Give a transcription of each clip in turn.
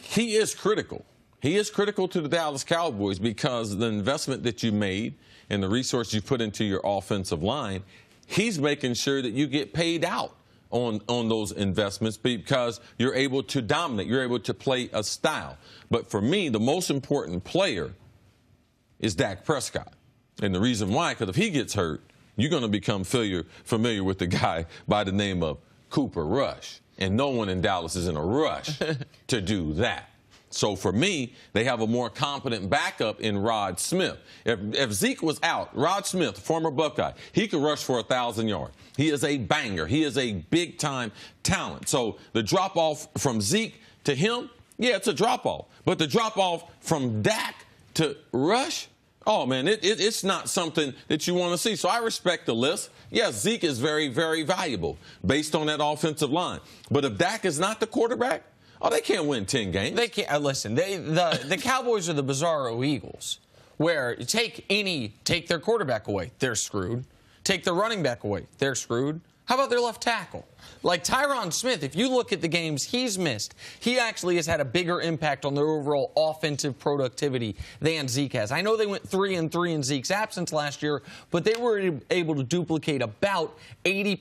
He is critical. He is critical to the Dallas Cowboys because the investment that you made and the resource you put into your offensive line, he's making sure that you get paid out on those investments because you're able to dominate. You're able to play a style. But for me, the most important player is Dak Prescott. And the reason why, because if he gets hurt, you're going to become familiar with the guy by the name of Cooper Rush. And no one in Dallas is in a rush to do that. So for me, they have a more competent backup in Rod Smith. If Zeke was out, Rod Smith, former Buckeye, he could rush for 1,000 yards. He is a banger. He is a big-time talent. So the drop-off from Zeke to him, yeah, it's a drop-off. But the drop-off from Dak to Rush, oh, man, it's not something that you want to see. So I respect the list. Yes, Zeke is very, very valuable based on that offensive line. But if Dak is not the quarterback, oh, they can't win 10 games. They can't. Listen, the Cowboys are the bizarro Eagles, where take their quarterback away, they're screwed. Take their running back away, they're screwed. How about their left tackle? Like Tyron Smith, if you look at the games he's missed, he actually has had a bigger impact on their overall offensive productivity than Zeke has. I know they went 3-3 in Zeke's absence last year, but they were able to duplicate about 80%,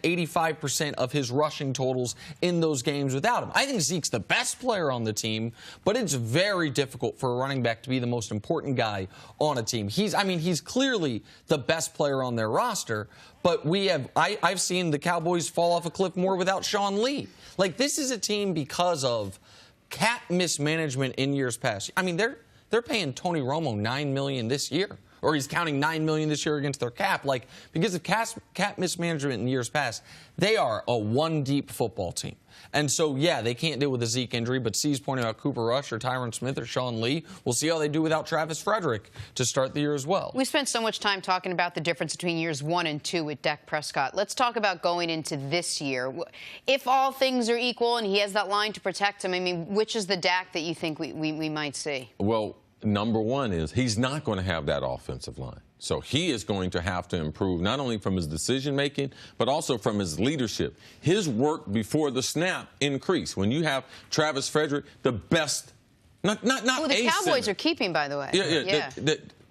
85% of his rushing totals in those games without him. I think Zeke's the best player on the team, but it's very difficult for a running back to be the most important guy on a team. He's clearly the best player on their roster, but I've seen the Cowboys fall off a cliff more without Sean Lee. Like, this is a team because of cap mismanagement in years past. I mean, they're paying Tony Romo $9 million this year, or he's counting $9 million this year against their cap. Like, because of cap mismanagement in years past, they are a one-deep football team. And so, yeah, they can't deal with the Zeke injury, but C's pointing out Cooper Rush or Tyron Smith or Sean Lee. We'll see how they do without Travis Frederick to start the year as well. We spent so much time talking about the difference between years 1 and 2 with Dak Prescott. Let's talk about going into this year. If all things are equal and he has that line to protect him, I mean, which is the Dak that you think we might see? Well, number one is he's not going to have that offensive line. So he is going to have to improve not only from his decision-making, but also from his leadership. His work before the snap increased. When you have Travis Frederick, the best, not the Cowboys are keeping, by the way. Yeah.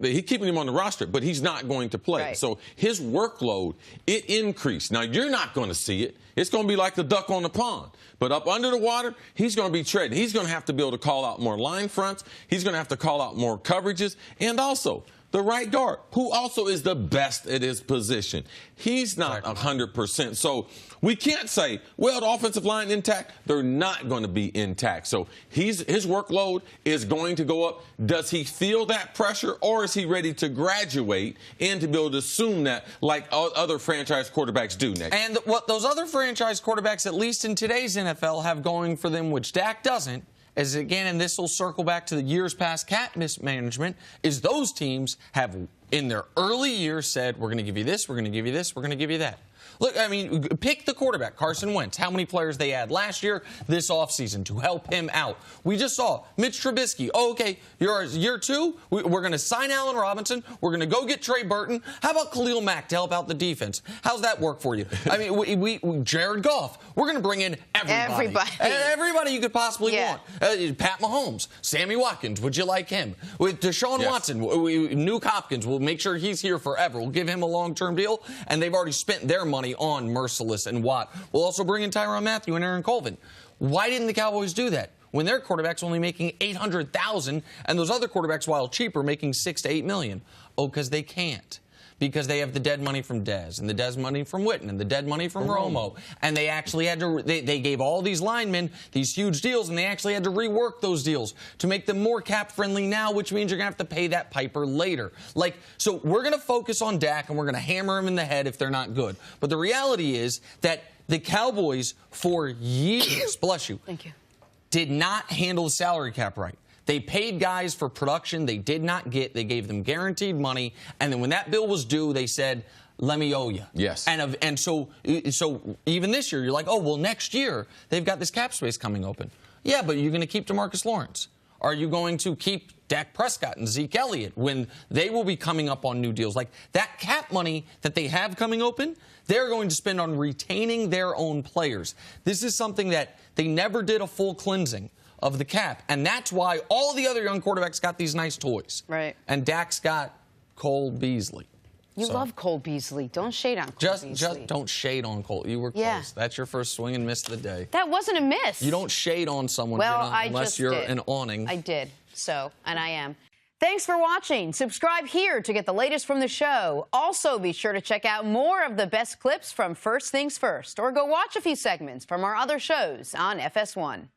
He's keeping him on the roster, but he's not going to play. Right. So his workload, it increased. Now, you're not going to see it. It's going to be like the duck on the pond. But up under the water, he's going to be treading. He's going to have to be able to call out more line fronts. He's going to have to call out more coverages. And also, the right guard, who also is the best at his position. He's not 100%. So we can't say, well, the offensive line intact. They're not going to be intact. So his workload is going to go up. Does he feel that pressure, or is he ready to graduate and to be able to assume that like other franchise quarterbacks do next? And what those other franchise quarterbacks, at least in today's NFL, have going for them, which Dak doesn't, is, again, and this will circle back to the years past cap mismanagement, is those teams have, in their early years, said, we're going to give you this, we're going to give you this, we're going to give you that. Look, I mean, pick the quarterback, Carson Wentz. How many players they add last year, this offseason, to help him out? We just saw Mitch Trubisky. Oh, okay, year 2, we're going to sign Allen Robinson. We're going to go get Trey Burton. How about Khalil Mack to help out the defense? How's that work for you? I mean, we Jared Goff. We're going to bring in everybody. Everybody you could possibly want. Pat Mahomes, Sammy Watkins. Would you like him? With Deshaun Watson, Nuke Hopkins. We'll make sure he's here forever. We'll give him a long-term deal, and they've already spent their money on Merciless and Watt. We'll also bring in Tyrann Mathieu and Aaron Colvin. Why didn't the Cowboys do that when their quarterback's only making $800,000 and those other quarterbacks, while cheaper, making $6 to $8 million? Oh, because they can't. Because they have the dead money from Dez and the dead money from Witten and the dead money from Romo. And they actually had to, they gave all these linemen these huge deals, and they actually had to rework those deals to make them more cap-friendly now, which means you're going to have to pay that piper later. Like, so we're going to focus on Dak, and we're going to hammer him in the head if they're not good. But the reality is that the Cowboys, for years, bless you, thank you, did not handle the salary cap right. They paid guys for production they did not get. They gave them guaranteed money. And then when that bill was due, they said, let me owe you. Yes. And so even this year, you're like, oh, well, next year, they've got this cap space coming open. Yeah, but you're going to keep DeMarcus Lawrence. Are you going to keep Dak Prescott and Zeke Elliott when they will be coming up on new deals? Like, that cap money that they have coming open, they're going to spend on retaining their own players. This is something that they never did a full cleansing of the cap. And that's why all the other young quarterbacks got these nice toys. Right. And Dak's got Cole Beasley. You love Cole Beasley. Don't shade on Cole Beasley. Just don't shade on Cole. You were close. That's your first swing and miss of the day. That wasn't a miss. You don't shade on someone, unless you're an awning. I did. So, and I am. Thanks for watching. Subscribe here to get the latest from the show. Also, be sure to check out more of the best clips from First Things First, or go watch a few segments from our other shows on FS1.